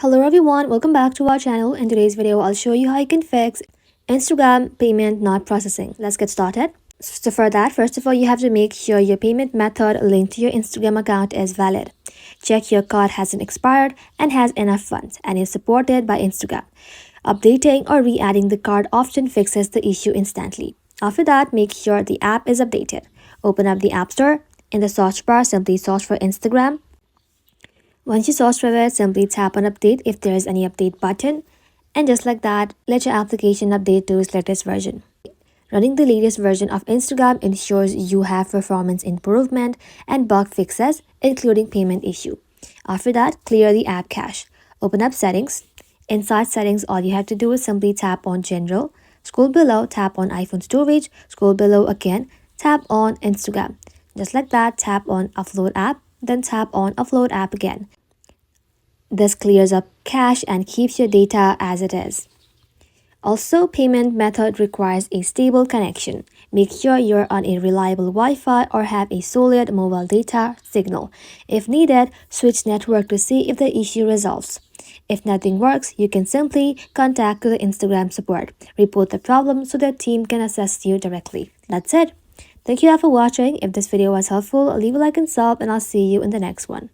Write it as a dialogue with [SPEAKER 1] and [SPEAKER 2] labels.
[SPEAKER 1] Hello everyone, welcome back to our channel. In today's video, I'll show you how you can fix Instagram payment not processing. Let's get started. So for that, first of all, you have to make sure your payment method linked to your Instagram account is valid. Check your card hasn't expired and has enough funds and is supported by Instagram. Updating or re-adding the card often fixes the issue instantly. After that, make sure the app is updated. Open up the App Store. In the search bar, simply search for Instagram. Once you search for it, simply tap on update if there is any update button. And just like that, let your application update to its latest version. Running the latest version of Instagram ensures you have performance improvement and bug fixes, including payment issue. After that, clear the app cache. Open up settings. Inside settings, all you have to do is simply tap on general. Scroll below, tap on iPhone storage. Scroll below again, tap on Instagram. Just like that, tap on upload app, then tap on upload app again. This clears up cache and keeps your data as it is. Also, payment method requires a stable connection. Make sure you're on a reliable Wi-Fi or have a solid mobile data signal. If needed, switch network to see if the issue resolves. If nothing works, you can simply contact the Instagram support. Report the problem so the team can assist you directly. That's it. Thank you all for watching. If this video was helpful, leave a like and sub, and I'll see you in the next one.